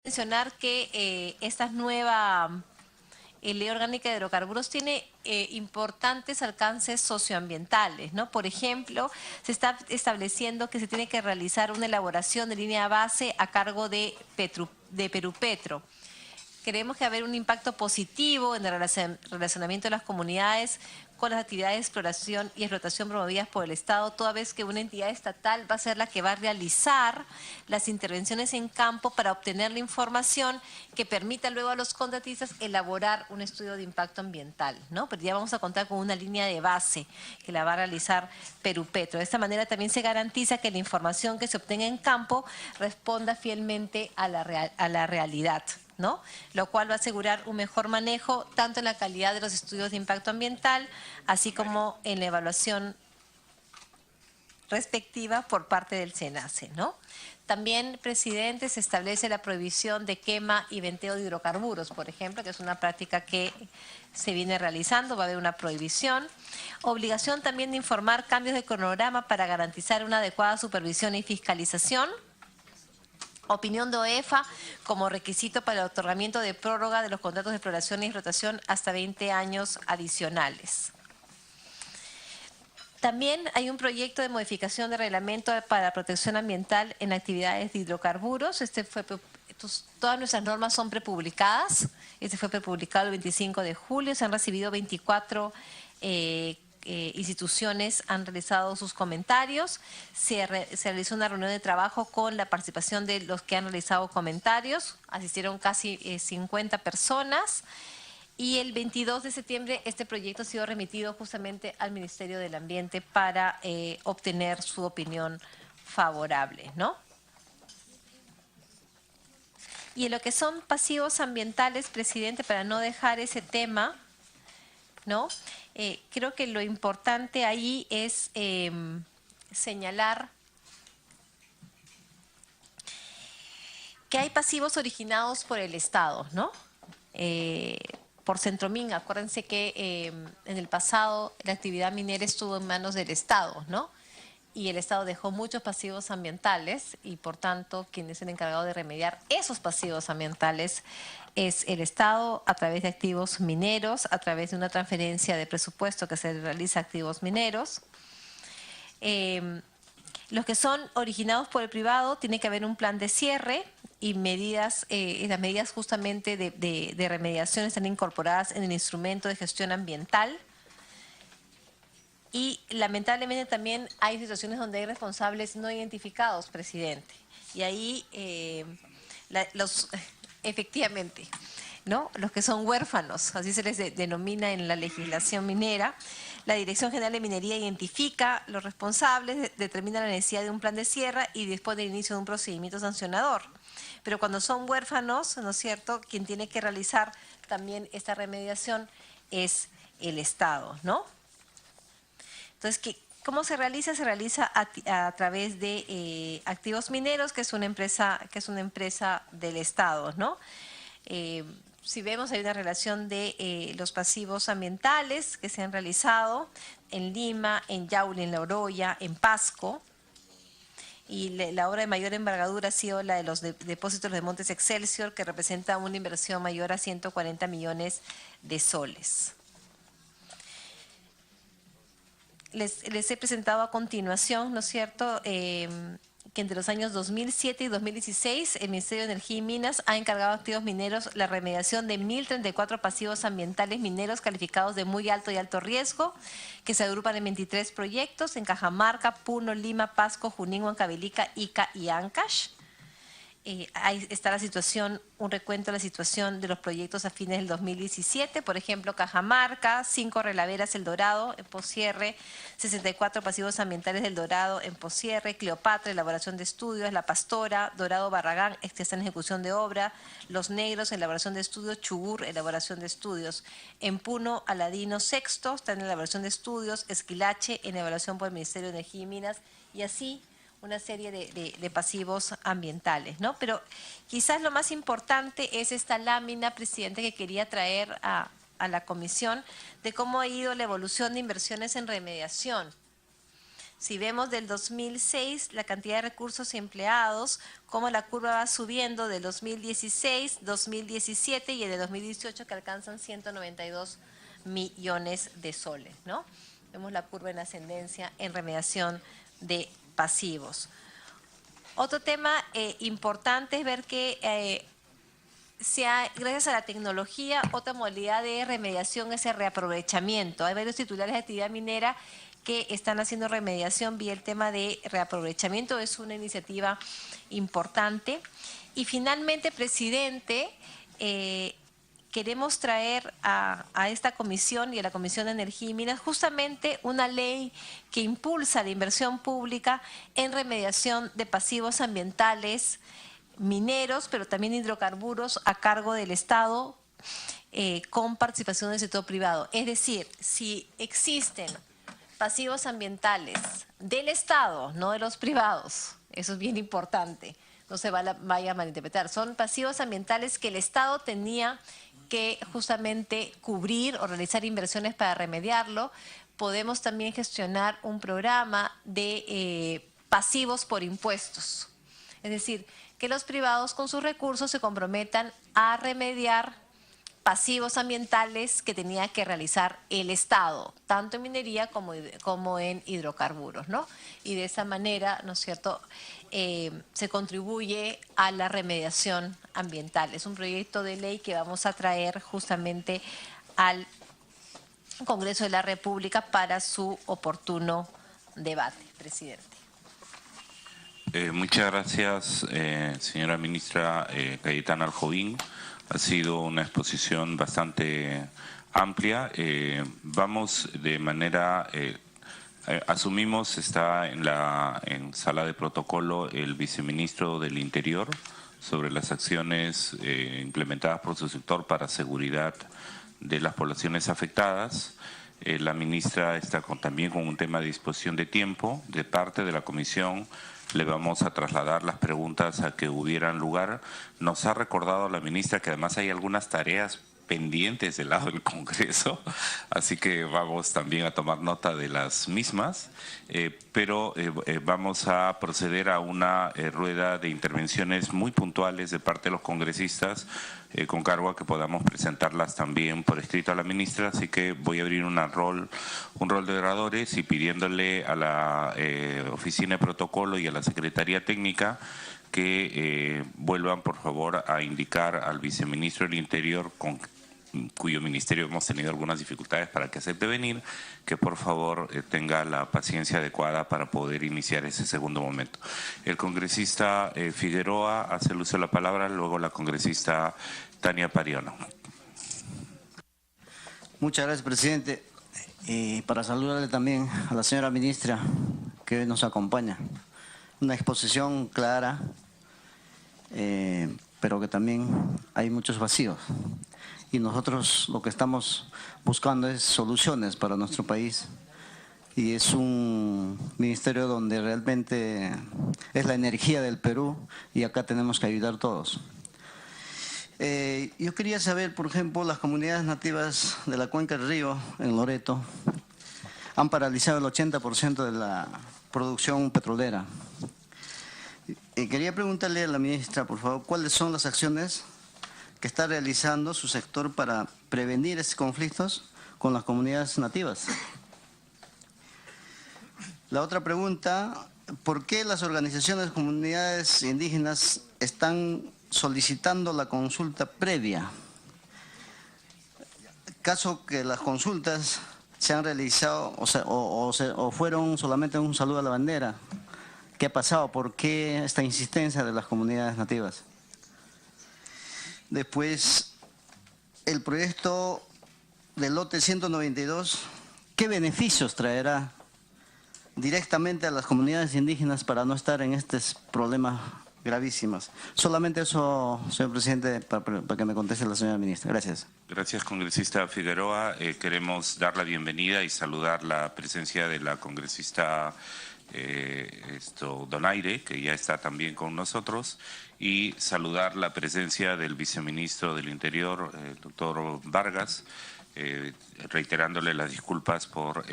Mencionar que esta nueva ley orgánica de hidrocarburos tiene importantes alcances socioambientales, ¿no? Por ejemplo, se está estableciendo que se tiene que realizar una elaboración de línea base a cargo de Perupetro. Creemos que va a haber un impacto positivo en el relacionamiento de las comunidades con las actividades de exploración y explotación promovidas por el Estado, toda vez que una entidad estatal va a ser la que va a realizar las intervenciones en campo para obtener la información que permita luego a los contratistas elaborar un estudio de impacto ambiental, ¿no? Pero ya vamos a contar con una línea de base que la va a realizar Perupetro. De esta manera también se garantiza que la información que se obtenga en campo responda fielmente a la realidad, ¿no? Lo cual va a asegurar un mejor manejo tanto en la calidad de los estudios de impacto ambiental, así como en la evaluación respectiva por parte del SENACE, ¿no? También, presidente, se establece la prohibición de quema y venteo de hidrocarburos, por ejemplo, que es una práctica que se viene realizando, va a haber una prohibición. Obligación también de informar cambios de cronograma para garantizar una adecuada supervisión y fiscalización. Opinión de OEFA como requisito para el otorgamiento de prórroga de los contratos de exploración y explotación hasta 20 años adicionales. También hay un proyecto de modificación de reglamento para la protección ambiental en actividades de hidrocarburos. Todas nuestras normas son prepublicadas. Este fue prepublicado el 25 de julio. Se han recibido 24 instituciones han realizado sus comentarios. Se realizó una reunión de trabajo con la participación de los que han realizado comentarios. Asistieron casi 50 personas. Y el 22 de septiembre este proyecto ha sido remitido justamente al Ministerio del Ambiente para obtener su opinión favorable, ¿no? Y en lo que son pasivos ambientales, presidente, para no dejar ese tema, ¿no? Creo que lo importante ahí es señalar que hay pasivos originados por el Estado, ¿no? Por Centromin, acuérdense que en el pasado la actividad minera estuvo en manos del Estado, ¿no? Y el Estado dejó muchos pasivos ambientales y por tanto quien es el encargado de remediar esos pasivos ambientales es el Estado a través de activos mineros, a través de una transferencia de presupuesto que se realiza a activos mineros. Los que son originados por el privado, tiene que haber un plan de cierre y medidas, las medidas justamente de remediación están incorporadas en el instrumento de gestión ambiental. Y lamentablemente también hay situaciones donde hay responsables no identificados, presidente. Y ahí efectivamente, ¿no? Los que son huérfanos, así se les denomina en la legislación minera. La Dirección General de Minería identifica los responsables, determina la necesidad de un plan de cierre y dispone del inicio de un procedimiento sancionador. Pero cuando son huérfanos, ¿no es cierto?, quien tiene que realizar también esta remediación es el Estado, ¿no? Entonces, ¿cómo se realiza? Se realiza a través de Activos Mineros, que es una empresa del Estado, ¿no? Si vemos, hay una relación de los pasivos ambientales que se han realizado en Lima, en Yauli, en La Oroya, en Pasco. Y la obra de mayor envergadura ha sido la de los depósitos de Montes Excelsior, que representa una inversión mayor a 140 millones de soles. Les he presentado a continuación, ¿no es cierto?, que entre los años 2007 y 2016 el Ministerio de Energía y Minas ha encargado a activos mineros la remediación de 1.034 pasivos ambientales mineros calificados de muy alto y alto riesgo, que se agrupan en 23 proyectos en Cajamarca, Puno, Lima, Pasco, Junín, Huancavelica, Ica y Ancash. Ahí está la situación, un recuento de la situación de los proyectos a fines del 2017, por ejemplo, Cajamarca, 5 relaveras El Dorado en poscierre, 64 pasivos ambientales del Dorado en poscierre, Cleopatra, elaboración de estudios, La Pastora, Dorado Barragán, está en ejecución de obra, Los Negros, elaboración de estudios, Chubur, elaboración de estudios, en Puno, Aladino Sexto, está en elaboración de estudios, Esquilache, en evaluación por el Ministerio de Energía y Minas, y así una serie de pasivos ambientales, ¿no? Pero quizás lo más importante es esta lámina, presidente, que quería traer a la comisión de cómo ha ido la evolución de inversiones en remediación. Si vemos del 2006 la cantidad de recursos empleados, cómo la curva va subiendo del 2016, 2017 y en el 2018 que alcanzan 192 millones de soles, ¿no? Vemos la curva en ascendencia en remediación de pasivos. Otro tema importante es ver que gracias a la tecnología, otra modalidad de remediación es el reaprovechamiento. Hay varios titulares de actividad minera que están haciendo remediación vía el tema de reaprovechamiento. Es una iniciativa importante. Y finalmente, presidente, queremos traer a esta comisión y a la Comisión de Energía y Minas justamente una ley que impulsa la inversión pública en remediación de pasivos ambientales mineros, pero también hidrocarburos a cargo del Estado con participación del sector privado. Es decir, si existen pasivos ambientales del Estado, no de los privados, eso es bien importante, no se vaya a malinterpretar, son pasivos ambientales que el Estado tenía que justamente cubrir o realizar inversiones para remediarlo. Podemos también gestionar un programa de pasivos por impuestos, es decir, que los privados con sus recursos se comprometan a remediar pasivos ambientales que tenía que realizar el Estado, tanto en minería como en hidrocarburos, ¿no? Y de esa manera, ¿no es cierto?, se contribuye a la remediación ambiental. Es un proyecto de ley que vamos a traer justamente al Congreso de la República para su oportuno debate, presidente. Muchas gracias, señora ministra Cayetana Arjovín. Ha sido una exposición bastante amplia. Vamos de manera, asumimos, está en sala de protocolo el viceministro del Interior sobre las acciones implementadas por su sector para seguridad de las poblaciones afectadas. La ministra está también con un tema de disposición de tiempo de parte de la comisión. Le vamos a trasladar las preguntas a que hubieran lugar. Nos ha recordado la ministra que además hay algunas tareas pendientes del lado del Congreso, así que vamos también a tomar nota de las mismas, pero vamos a proceder a una rueda de intervenciones muy puntuales de parte de los congresistas, con cargo a que podamos presentarlas también por escrito a la ministra, así que voy a abrir un rol de oradores y pidiéndole a la Oficina de Protocolo y a la Secretaría Técnica que vuelvan por favor a indicar al viceministro del Interior, cuyo ministerio hemos tenido algunas dificultades para que acepte venir, que por favor tenga la paciencia adecuada para poder iniciar ese segundo momento. El congresista Figueroa hace el uso de la palabra, luego la congresista Tania Pariano. Muchas gracias, presidente. Para saludarle también a la señora ministra que hoy nos acompaña. Una exposición clara, pero que también hay muchos vacíos. Y nosotros lo que estamos buscando es soluciones para nuestro país. Y es un ministerio donde realmente es la energía del Perú y acá tenemos que ayudar todos. Yo quería saber, por ejemplo, las comunidades nativas de la cuenca del río, en Loreto, han paralizado el 80% de la producción petrolera. Quería preguntarle a la ministra, por favor, ¿cuáles son las acciones que está realizando su sector para prevenir estos conflictos con las comunidades nativas? La otra pregunta, ¿por qué las organizaciones de comunidades indígenas están solicitando la consulta previa? Caso que las consultas se han realizado o fueron solamente un saludo a la bandera. ¿Qué ha pasado? ¿Por qué esta insistencia de las comunidades nativas? Después, el proyecto del lote 192, ¿qué beneficios traerá directamente a las comunidades indígenas para no estar en estos problemas gravísimos? Solamente eso, señor presidente, para que me conteste la señora ministra. Gracias. Gracias, congresista Figueroa. Queremos dar la bienvenida y saludar la presencia de la congresista Donaire, que ya está también con nosotros, y saludar la presencia del viceministro del Interior, el doctor Vargas, reiterándole las disculpas por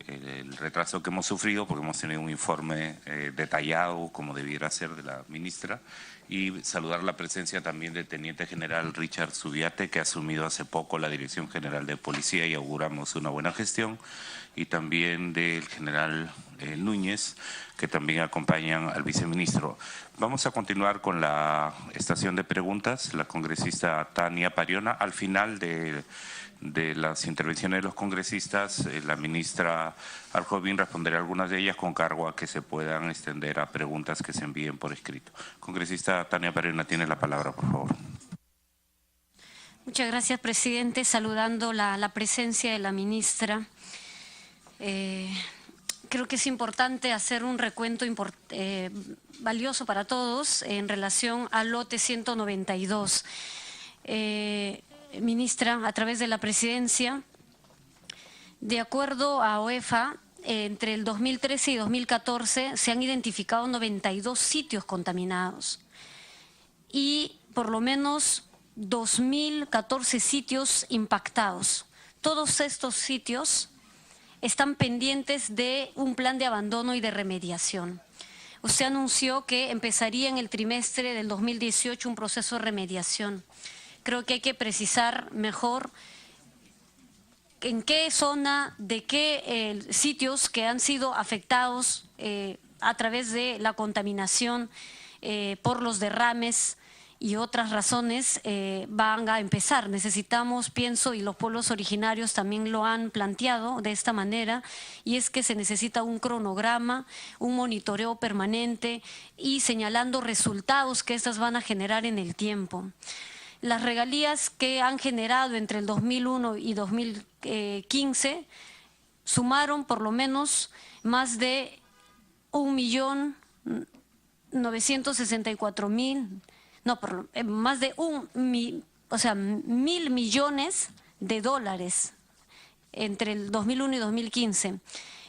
el retraso que hemos sufrido, porque hemos tenido un informe detallado, como debiera ser, de la ministra, y saludar la presencia también del Teniente General Richard Zubiate, que ha asumido hace poco la Dirección General de Policía y auguramos una buena gestión, y también del General Núñez, que también acompañan al viceministro. Vamos a continuar con la estación de preguntas. La congresista Tania Pariona. Al final de las intervenciones de los congresistas, la ministra Aljovín responderá algunas de ellas con cargo a que se puedan extender a preguntas que se envíen por escrito. Congresista Tania Pariona, tiene la palabra, por favor. Muchas gracias, presidente. Saludando la presencia de la ministra. Creo que es importante hacer un recuento valioso para todos en relación al lote 192. Ministra, a través de la presidencia, de acuerdo a OEFA, entre el 2013 y 2014 se han identificado 92 sitios contaminados y por lo menos 2.014 sitios impactados. Todos estos sitios están pendientes de un plan de abandono y de remediación. Usted anunció que empezaría en el trimestre del 2018 un proceso de remediación. Creo que hay que precisar mejor en qué zona, de qué sitios que han sido afectados a través de la contaminación por los derrames y otras razones van a empezar. Necesitamos, pienso, y los pueblos originarios también lo han planteado de esta manera, y es que se necesita un cronograma, un monitoreo permanente y señalando resultados que estas van a generar en el tiempo. Las regalías que han generado entre el 2001 y 2015 sumaron por lo menos más de 1.964.000, no, más de 1.000 millones de dólares entre el 2001 y 2015.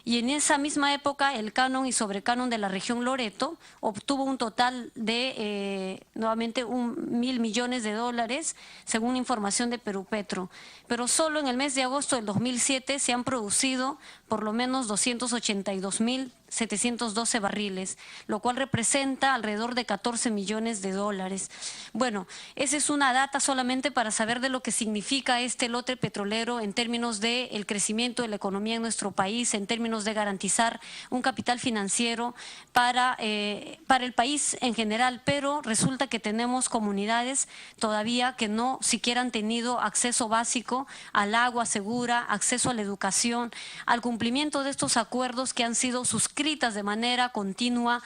Y en esa misma época el canon y sobrecanon de la región Loreto obtuvo un total de nuevamente 1.000 millones de dólares, según información de Perú Petro. Pero solo en el mes de agosto del 2007 se han producido por lo menos 282.712 barriles, lo cual representa alrededor de 14 millones de dólares. Bueno, esa es una data solamente para saber de lo que significa este lote petrolero en términos del crecimiento de la economía en nuestro país, en términos de garantizar un capital financiero para el país en general, pero resulta que tenemos comunidades todavía que no siquiera han tenido acceso básico al agua segura, acceso a la educación, al cumplimiento de estos acuerdos que han sido suscritas de manera continua,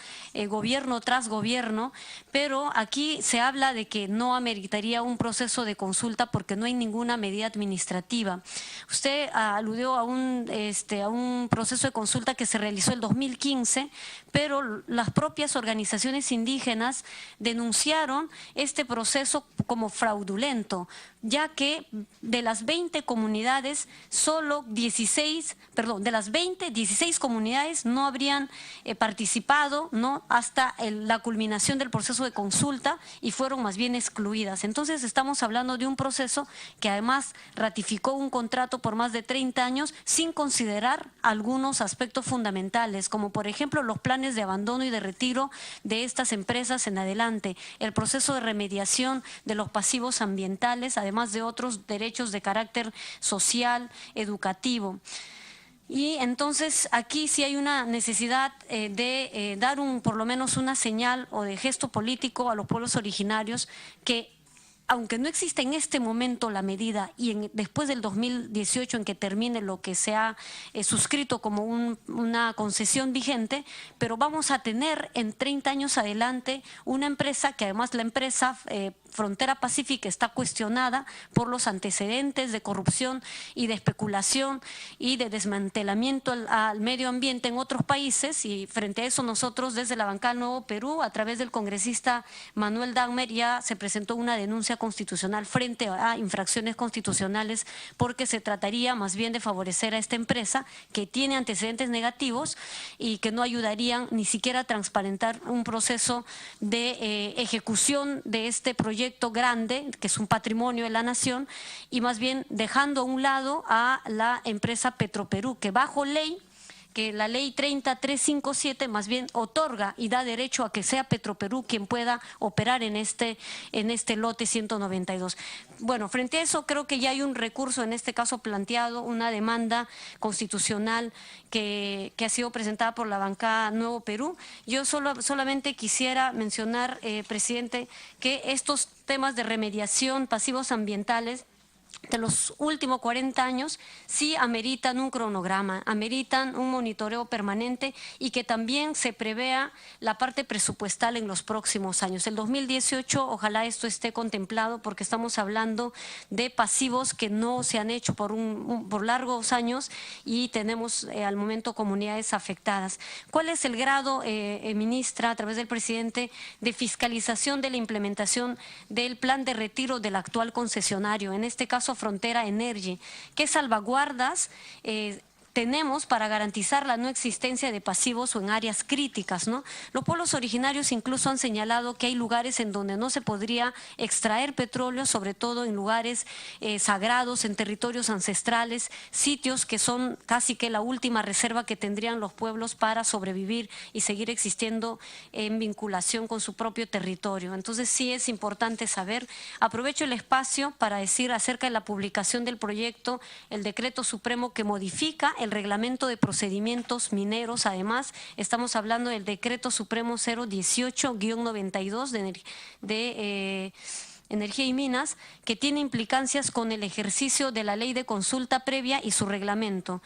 gobierno tras gobierno, pero aquí se habla de que no ameritaría un proceso de consulta porque no hay ninguna medida administrativa. Usted aludió a un proceso de consulta que se realizó el 2015, pero las propias organizaciones indígenas denunciaron este proceso como fraudulento, ya que de las 20 comunidades, solo 16 comunidades no habrían participado, ¿no?, hasta la culminación del proceso de consulta y fueron más bien excluidas. Entonces estamos hablando de un proceso que además ratificó un contrato por más de 30 años sin considerar algunos aspectos fundamentales, como por ejemplo los planes de abandono y de retiro de estas empresas en adelante, el proceso de remediación de los pasivos ambientales, además de otros derechos de carácter social, educativo. Y entonces aquí sí hay una necesidad de dar por lo menos una señal o de gesto político a los pueblos originarios que, aunque no existe en este momento la medida y después del 2018 en que termine lo que se ha suscrito como una concesión vigente, pero vamos a tener en 30 años adelante una empresa que además la empresa Frontera Pacífica está cuestionada por los antecedentes de corrupción y de especulación y de desmantelamiento al medio ambiente en otros países, y frente a eso nosotros desde la bancada Nuevo Perú, a través del congresista Manuel Dagmer, ya se presentó una denuncia constitucional frente a infracciones constitucionales porque se trataría más bien de favorecer a esta empresa que tiene antecedentes negativos y que no ayudarían ni siquiera a transparentar un proceso de ejecución de este proyecto grande, que es un patrimonio de la nación, y más bien dejando a un lado a la empresa Petroperú, que bajo ley que la ley 30357 más bien otorga y da derecho a que sea Petroperú quien pueda operar en este lote 192. Bueno, frente a eso creo que ya hay un recurso en este caso planteado, una demanda constitucional que ha sido presentada por la bancada Nuevo Perú. Yo solamente quisiera mencionar, presidente, que estos temas de remediación, pasivos ambientales, de los últimos 40 años sí ameritan un cronograma, ameritan un monitoreo permanente y que también se prevea la parte presupuestal en los próximos años. El 2018 ojalá esto esté contemplado porque estamos hablando de pasivos que no se han hecho por largos años y tenemos al momento comunidades afectadas. ¿Cuál es el grado, ministra, a través del presidente, de fiscalización de la implementación del plan de retiro del actual concesionario, en este caso Frontera Energy? ¿Qué salvaguardas tenemos para garantizar la no existencia de pasivos o en áreas críticas, ¿no? Los pueblos originarios incluso han señalado que hay lugares en donde no se podría extraer petróleo, sobre todo en lugares sagrados, en territorios ancestrales, sitios que son casi que la última reserva que tendrían los pueblos para sobrevivir y seguir existiendo en vinculación con su propio territorio. Entonces sí es importante saber. Aprovecho el espacio para decir acerca de la publicación del proyecto, el decreto supremo que modifica el reglamento de procedimientos mineros. Además, estamos hablando del decreto supremo 018-92 de Energía y Minas, que tiene implicancias con el ejercicio de la ley de consulta previa y su reglamento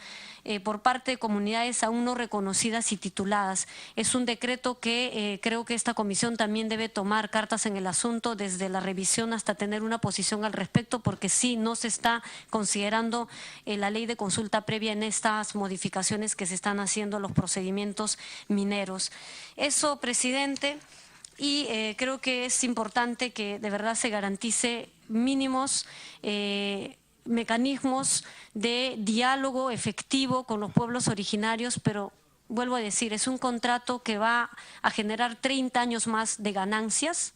por parte de comunidades aún no reconocidas y tituladas. Es un decreto que creo que esta comisión también debe tomar cartas en el asunto desde la revisión hasta tener una posición al respecto, porque sí no se está considerando la ley de consulta previa en estas modificaciones que se están haciendo a los procedimientos mineros. Eso, presidente. Y creo que es importante que de verdad se garantice mínimos mecanismos de diálogo efectivo con los pueblos originarios, pero vuelvo a decir, es un contrato que va a generar 30 años más de ganancias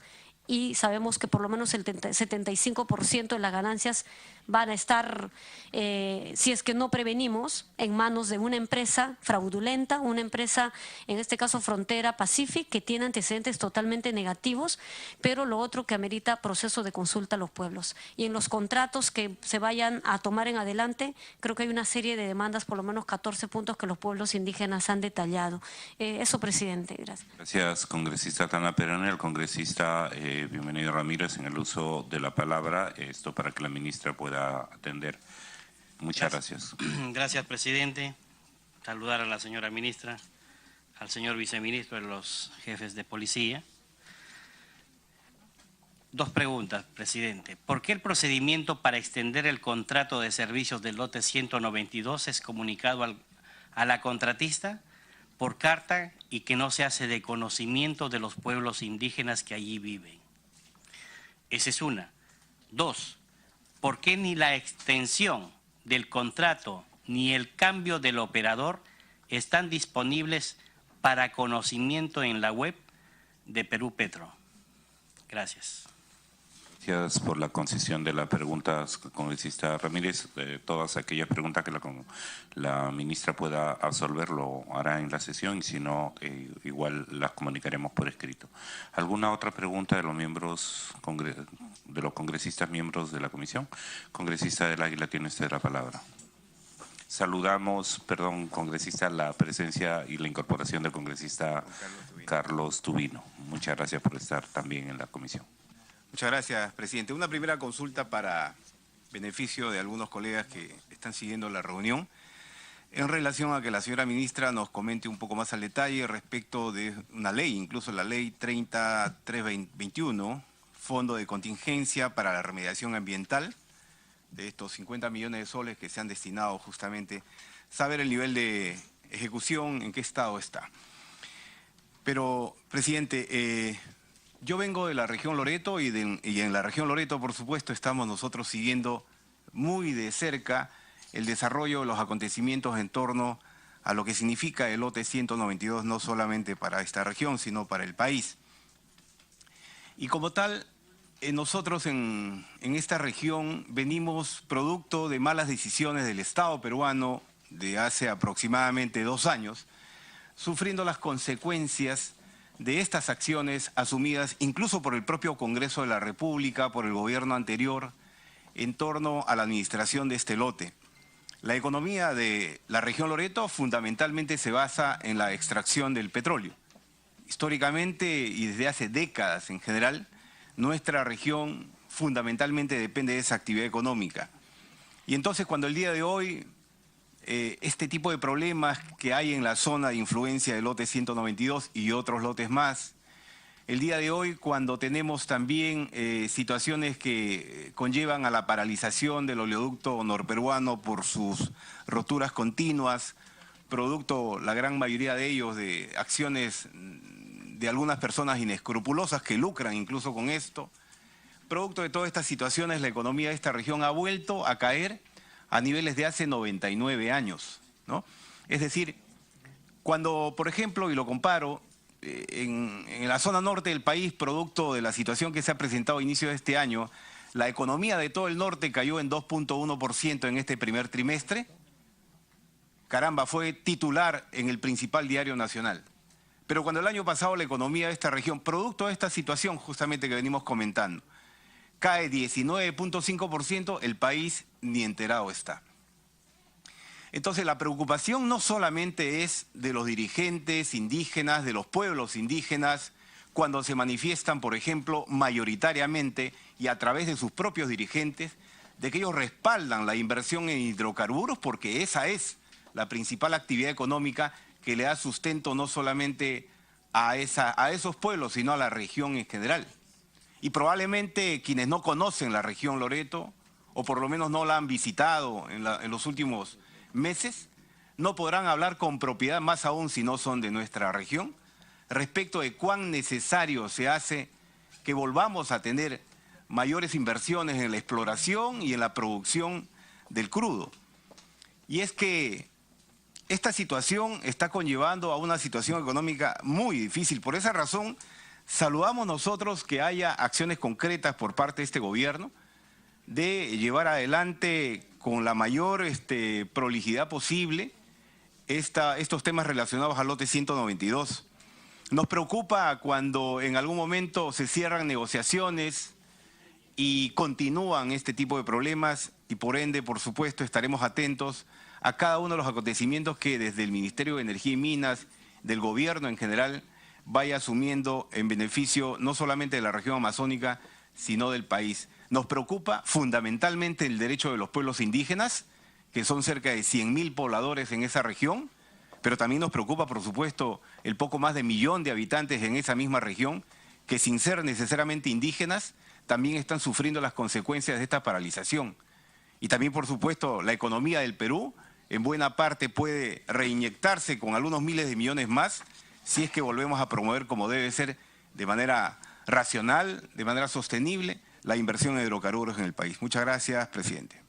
y sabemos que por lo menos el 75% de las ganancias van a estar, si es que no prevenimos, en manos de una empresa fraudulenta, una empresa, en este caso Frontera Pacific, que tiene antecedentes totalmente negativos, pero lo otro que amerita proceso de consulta a los pueblos. Y en los contratos que se vayan a tomar en adelante, creo que hay una serie de demandas, por lo menos 14 puntos que los pueblos indígenas han detallado. Eso, presidente. Gracias. Gracias, congresista Tana Perón. El congresista Bienvenido Ramírez, en el uso de la palabra, esto para que la ministra pueda atender. Muchas gracias. Gracias, presidente. Saludar a la señora ministra, al señor viceministro y a los jefes de policía. Dos preguntas, presidente. ¿Por qué el procedimiento para extender el contrato de servicios del lote 192 es comunicado a la contratista por carta y que no se hace de conocimiento de los pueblos indígenas que allí viven? Esa es una. Dos, ¿por qué ni la extensión del contrato ni el cambio del operador están disponibles para conocimiento en la web de Perú Petro? Gracias. Gracias por la concisión de la pregunta, congresista Ramírez. Todas aquellas preguntas que la ministra pueda absolver lo hará en la sesión y si no, igual las comunicaremos por escrito. ¿Alguna otra pregunta de los miembros, de los congresistas miembros de la comisión? Congresista del Águila, tiene usted la palabra. Saludamos, congresista, la presencia y la incorporación del congresista Carlos Tubino. Muchas gracias por estar también en la comisión. Muchas gracias, presidente. Una primera consulta para beneficio de algunos colegas que están siguiendo la reunión, en relación a que la señora ministra nos comente un poco más al detalle respecto de una ley, incluso la ley 30321, Fondo de Contingencia para la Remediación Ambiental, de estos 50 millones de soles que se han destinado justamente, saber el nivel de ejecución, en qué estado está. Pero, presidente, yo vengo de la región Loreto y en la región Loreto, por supuesto, estamos nosotros siguiendo muy de cerca el desarrollo de los acontecimientos en torno a lo que significa el lote 192, no solamente para esta región, sino para el país. Y como tal, nosotros en esta región venimos producto de malas decisiones del Estado peruano de hace aproximadamente 2 años, sufriendo las consecuencias de estas acciones asumidas incluso por el propio Congreso de la República, por el gobierno anterior, en torno a la administración de este lote. La economía de la región Loreto fundamentalmente se basa en la extracción del petróleo. Históricamente y desde hace décadas en general, nuestra región fundamentalmente depende de esa actividad económica. Y entonces cuando el día de hoy este tipo de problemas que hay en la zona de influencia del lote 192 y otros lotes más, el día de hoy cuando tenemos también situaciones que conllevan a la paralización del oleoducto norperuano por sus roturas continuas, producto, la gran mayoría de ellos, de acciones de algunas personas inescrupulosas que lucran incluso con esto, producto de todas estas situaciones, la economía de esta región ha vuelto a caer a niveles de hace 99 años, ¿no? Es decir, cuando, por ejemplo, y lo comparo, en la zona norte del país, producto de la situación que se ha presentado a inicio de este año, la economía de todo el norte cayó en 2.1% en este primer trimestre. Caramba, fue titular en el principal diario nacional. Pero cuando el año pasado la economía de esta región, producto de esta situación justamente que venimos comentando, cae 19.5%, el país ni enterado está. Entonces la preocupación no solamente es de los dirigentes indígenas, de los pueblos indígenas, cuando se manifiestan, por ejemplo, mayoritariamente y a través de sus propios dirigentes, de que ellos respaldan la inversión en hidrocarburos porque esa es la principal actividad económica que le da sustento no solamente a esos pueblos, sino a la región en general. Y probablemente quienes no conocen la región Loreto, o por lo menos no la han visitado en los últimos meses, no podrán hablar con propiedad, más aún si no son de nuestra región, respecto de cuán necesario se hace que volvamos a tener mayores inversiones en la exploración y en la producción del crudo. Y es que esta situación está conllevando a una situación económica muy difícil. Por esa razón, saludamos nosotros que haya acciones concretas por parte de este gobierno de llevar adelante con la mayor prolijidad posible estos temas relacionados al lote 192. Nos preocupa cuando en algún momento se cierran negociaciones y continúan este tipo de problemas y por ende, por supuesto, estaremos atentos a cada uno de los acontecimientos que desde el Ministerio de Energía y Minas, del gobierno en general, vaya asumiendo en beneficio no solamente de la región amazónica, sino del país. Nos preocupa fundamentalmente el derecho de los pueblos indígenas, que son cerca de 100.000 pobladores en esa región, pero también nos preocupa, por supuesto, el poco más de 1 millón de habitantes en esa misma región, que sin ser necesariamente indígenas, también están sufriendo las consecuencias de esta paralización. Y también, por supuesto, la economía del Perú, en buena parte puede reinyectarse con algunos miles de millones más, si es que volvemos a promover como debe ser, de manera racional, de manera sostenible, la inversión en hidrocarburos en el país. Muchas gracias, presidente.